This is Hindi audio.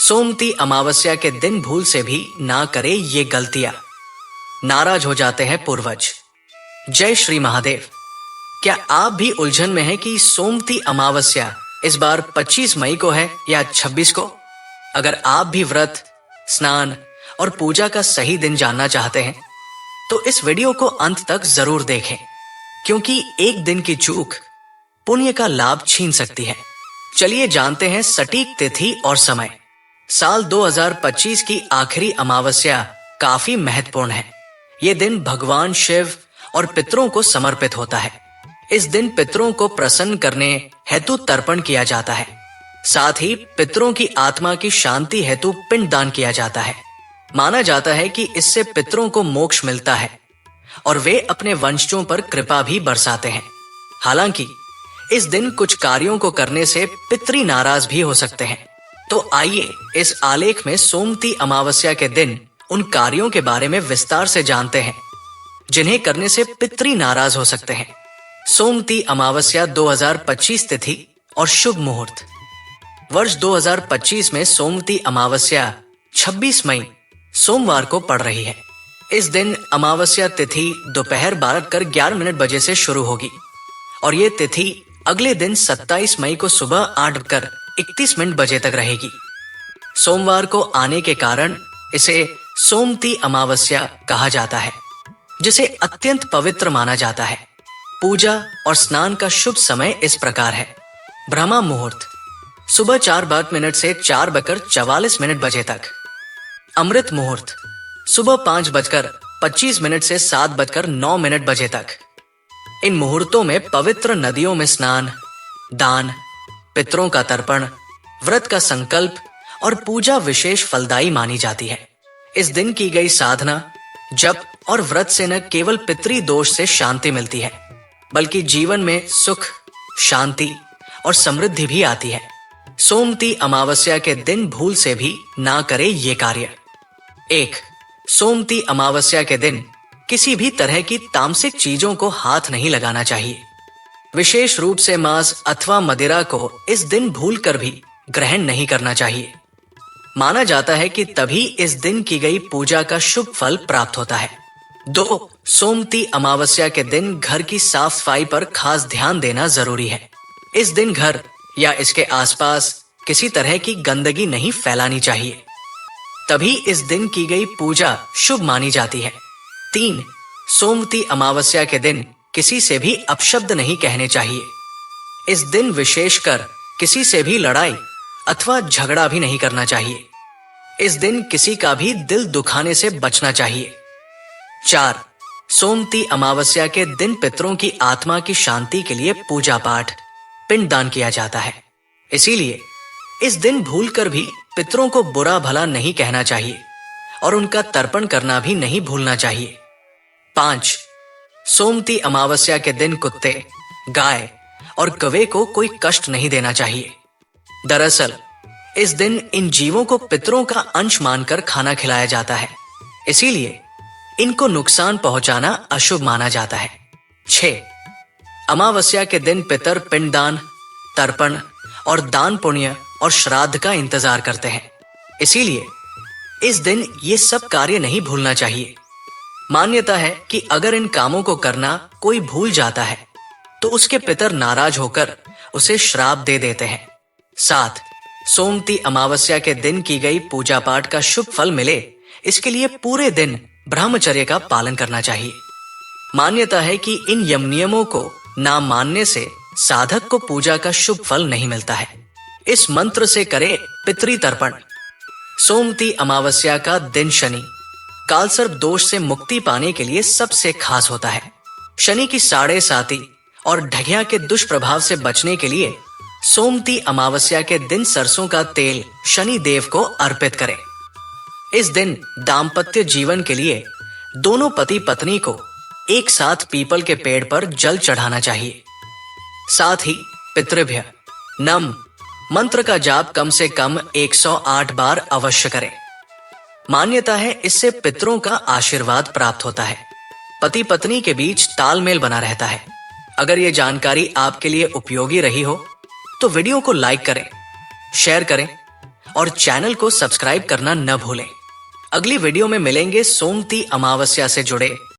सोमती अमावस्या के दिन भूल से भी ना करे ये गलतियां, नाराज हो जाते हैं पूर्वज। जय श्री महादेव। क्या आप भी उलझन में हैं कि सोमती अमावस्या इस बार 25 मई को है या 26 को? अगर आप भी व्रत, स्नान और पूजा का सही दिन जानना चाहते हैं तो इस वीडियो को अंत तक जरूर देखें, क्योंकि एक दिन की चूक पुण्य का लाभ छीन सकती है। चलिए जानते हैं सटीक तिथि और समय। साल 2025 की आखिरी अमावस्या काफी महत्वपूर्ण है। ये दिन भगवान शिव और पितरों को समर्पित होता है। इस दिन पितरों को प्रसन्न करने हेतु तर्पण किया जाता है। साथ ही पितरों की आत्मा की शांति हेतु पिंडदान किया जाता है। माना जाता है कि इससे पितरों को मोक्ष मिलता है और वे अपने वंशजों पर कृपा भी बरसाते हैं। हालांकि इस दिन कुछ कार्यों को करने से पितरी नाराज भी हो सकते हैं। तो आइए इस आलेख में सोमती अमावस्या के दिन उन कार्यों के बारे में विस्तार से जानते हैं जिन्हें करने से पितरी नाराज हो सकते हैं। सोमती अमावस्या 2025 तिथि और शुभ मुहूर्त। वर्ष 2025 में सोमती अमावस्या 26 मई सोमवार को पड़ रही है। इस दिन अमावस्या तिथि दोपहर 12:11 बजे से शुरू होगी और ये तिथि अगले दिन 27 मई को सुबह 8:31 बजे तक रहेगी। सोमवार को आने के कारण इसे सोमती अमावस्या कहा जाता है, जिसे अत्यंत पवित्र माना जाता है। पूजा और स्नान का शुभ समय इस प्रकार है। ब्रह्मा मुहूर्त सुबह 4:02 से 4:44 बजे तक। अमृत मुहूर्त सुबह 5:25 से 7:09 बजे तक। इन मुहूर्तों में पवित्र नदियों में स्नान, दान, पितरों का तर्पण, व्रत का संकल्प और पूजा विशेष फलदायी मानी जाती है। इस दिन की गई साधना, जप और व्रत से न केवल पितरी दोष से शांति मिलती है, बल्कि जीवन में सुख, शांति और समृद्धि भी आती है। सोमती अमावस्या के दिन भूल से भी ना करे ये कार्य। 1. सोमती अमावस्या के दिन किसी भी तरह की तामसिक चीजों को हाथ नहीं लगाना चाहिए। विशेष रूप से मांस अथवा मदिरा को इस दिन भूलकर भी ग्रहण नहीं करना चाहिए। माना जाता है कि तभी इस दिन की गई पूजा का शुभ फल प्राप्त होता है। 2. सोमती अमावस्या के दिन घर की साफ सफाई पर खास ध्यान देना जरूरी है। इस दिन घर या इसके आसपास किसी तरह की गंदगी नहीं फैलानी चाहिए, तभी इस दिन की गई पूजा शुभ मानी जाती है। 3. सोमती अमावस्या के दिन किसी से भी अपशब्द नहीं कहने चाहिए। इस दिन विशेषकर किसी से भी लड़ाई अथवा झगड़ा भी नहीं करना चाहिए। इस दिन किसी का भी दिल दुखाने से बचना चाहिए। 4. सोमती अमावस्या के दिन पितरों की आत्मा की शांति के लिए पूजा पाठ, पिंडदान किया जाता है। इसीलिए इस दिन भूलकर भी पितरों को बुरा भला नहीं कहना चाहिए और उनका तर्पण करना भी नहीं भूलना चाहिए। 5. सोमती अमावस्या के दिन कुत्ते, गाय और कौवे को कोई कष्ट नहीं देना चाहिए। दरअसल इस दिन इन जीवों को पितरों का अंश मानकर खाना खिलाया जाता है, इसीलिए इनको नुकसान पहुंचाना अशुभ माना जाता है। 6. अमावस्या के दिन पितर पिंडदान, तर्पण और दान पुण्य और श्राद्ध का इंतजार करते हैं, इसीलिए इस दिन ये सब कार्य नहीं भूलना चाहिए। मान्यता है कि अगर इन कामों को करना कोई भूल जाता है तो उसके पितर नाराज होकर उसे श्राप दे देते हैं। 7. सोमती अमावस्या के दिन की गई पूजा पाठ का शुभ फल मिले, इसके लिए पूरे दिन ब्रह्मचर्य का पालन करना चाहिए। मान्यता है कि इन यम नियमों को ना मानने से साधक को पूजा का शुभ फल नहीं मिलता है। इस मंत्र से करे पितरी तर्पण। सोमती अमावस्या का दिन शनि कालसर्प दोष से मुक्ति पाने के लिए सबसे खास होता है। शनि की 7.5 और ढगिया के दुष्प्रभाव से बचने के लिए सोमती अमावस्या के दिन सरसों का तेल शनि देव को अर्पित करें। इस दिन दाम्पत्य जीवन के लिए दोनों पति पत्नी को एक साथ पीपल के पेड़ पर जल चढ़ाना चाहिए। साथ ही पितृभ्य नम मंत्र का जाप कम से कम 108 बार अवश्य करें। मान्यता है इससे पितरों का आशीर्वाद प्राप्त होता है, पति पत्नी के बीच तालमेल बना रहता है। अगर ये जानकारी आपके लिए उपयोगी रही हो तो वीडियो को लाइक करें, शेयर करें और चैनल को सब्सक्राइब करना न भूलें। अगली वीडियो में मिलेंगे सोमती अमावस्या से जुड़े